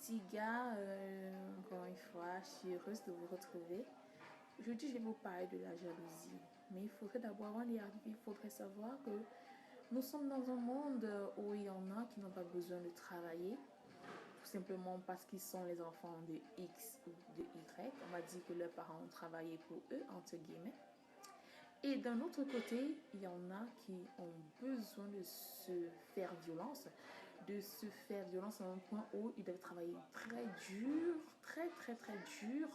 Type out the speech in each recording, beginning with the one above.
petits gars, encore une fois, je suis heureuse de vous retrouver. Aujourd'hui, je vais vous parler de la jalousie. Mais il faudrait d'abord, avant d'y arriver, il faudrait savoir que nous sommes dans un monde où il y en a qui n'ont pas besoin de travailler, tout simplement parce qu'ils sont les enfants de X ou de Y. On va dire que leurs parents ont travaillé pour eux, entre guillemets. Et d'un autre côté, il y en a qui ont besoin de se faire violence, à un point où ils doivent travailler très dur, très dur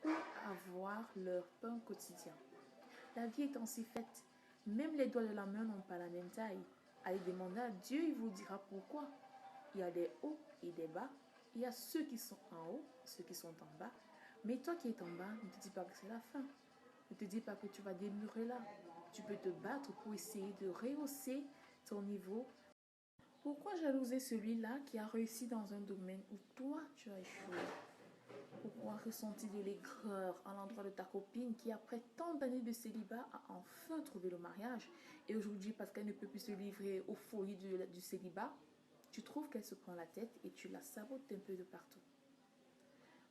pour avoir leur pain quotidien. La vie est ainsi faite. Même les doigts de la main n'ont pas la même taille. Allez demander à Dieu, il vous dira pourquoi. Il y a des hauts et des bas. Il y a ceux qui sont en haut, ceux qui sont en bas. Mais toi qui es en bas, ne te dis pas que c'est la fin. Ne te dis pas que tu vas demeurer là. Tu peux te battre pour essayer de rehausser ton niveau. Pourquoi jalouser celui-là qui a réussi dans un domaine où toi tu as échoué? Pourquoi ressentir de l'aigreur à l'endroit de ta copine qui, après tant d'années de célibat, a enfin trouvé le mariage et aujourd'hui, parce qu'elle ne peut plus se livrer aux folies du célibat, tu trouves qu'elle se prend la tête et tu la sabotes un peu de partout?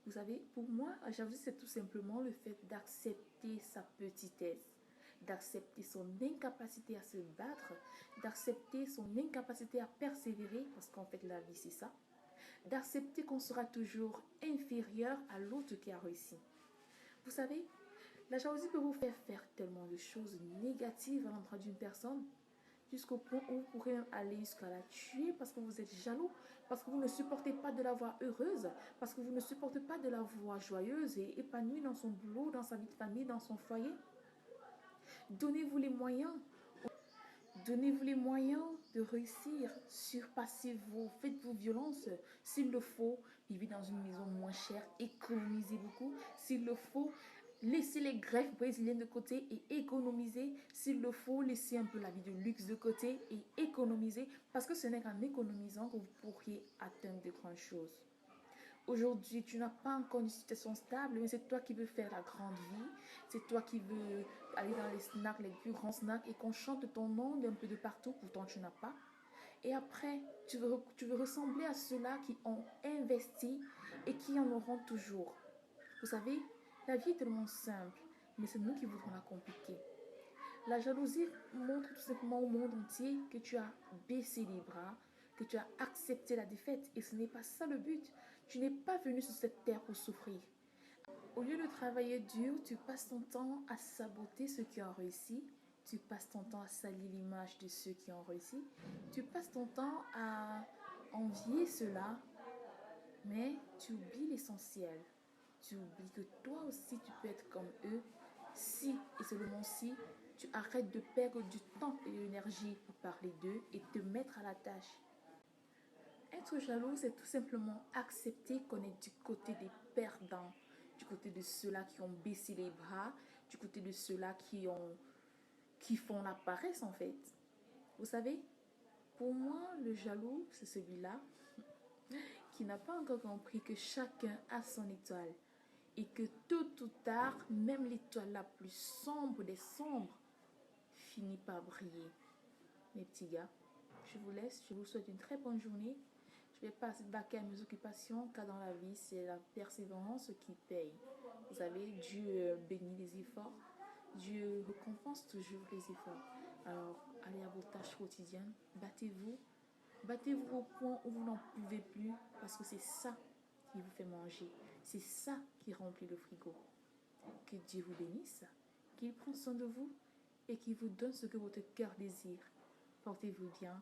Vous savez, pour moi, la jalousie, c'est tout simplement le fait d'accepter sa petitesse, d'accepter son incapacité à se battre, d'accepter son incapacité à persévérer, parce qu'en fait, la vie, c'est ça, d'accepter qu'on sera toujours inférieur à l'autre qui a réussi. Vous savez, la jalousie peut vous faire tellement de choses négatives à l'endroit d'une personne, jusqu'au point où vous pourrez même aller jusqu'à la tuer parce que vous êtes jaloux, parce que vous ne supportez pas de la voir heureuse, parce que vous ne supportez pas de la voir joyeuse et épanouie dans son boulot, dans sa vie de famille, dans son foyer. Donnez-vous les moyens. Donnez-vous les moyens de réussir, surpassez-vous, faites-vous violence. S'il le faut, vivez dans une maison moins chère, économisez beaucoup. S'il le faut, laissez les greffes brésiliennes de côté et économisez. S'il le faut, laissez un peu la vie de luxe de côté et économisez. Parce que ce n'est qu'en économisant que vous pourriez atteindre de grandes choses. Aujourd'hui, tu n'as pas encore une situation stable, mais c'est toi qui veux faire la grande vie. C'est toi qui veux aller dans les snacks, les plus grands snacks, et qu'on chante ton nom d'un peu de partout, pourtant tu n'as pas. Et après, tu veux ressembler à ceux-là qui ont investi et qui en auront toujours. Vous savez, la vie est tellement simple, mais c'est nous qui voudrons la compliquer. La jalousie montre tout simplement au monde entier que tu as baissé les bras, que tu as accepté la défaite. Et ce n'est pas ça le but. Tu n'es pas venu sur cette terre pour souffrir. Au lieu de travailler dur, tu passes ton temps à saboter ceux qui ont réussi. Tu passes ton temps à salir l'image de ceux qui ont réussi. Tu passes ton temps à envier ceux-là. Mais tu oublies l'essentiel. Tu oublies que toi aussi tu peux être comme eux si et seulement si tu arrêtes de perdre du temps et de l'énergie pour parler d'eux et te mettre à la tâche. Être jaloux, c'est tout simplement accepter qu'on est du côté des perdants, du côté de ceux-là qui ont baissé les bras, du côté de ceux-là qui font la paresse en fait. Vous savez, pour moi, le jaloux, c'est celui-là qui n'a pas encore compris que chacun a son étoile et que tôt ou tard, même l'étoile la plus sombre des sombres finit par briller. Mes petits gars, je vous laisse, je vous souhaite une très bonne journée. Je vais pas baquer à mes occupations car dans la vie, c'est la persévérance qui paye. Vous savez, Dieu bénit les efforts. Dieu récompense toujours les efforts. Alors, allez à vos tâches quotidiennes, battez-vous. Battez-vous au point où vous n'en pouvez plus parce que c'est ça qui vous fait manger. C'est ça qui remplit le frigo. Que Dieu vous bénisse, qu'il prenne soin de vous et qu'il vous donne ce que votre cœur désire. Portez-vous bien.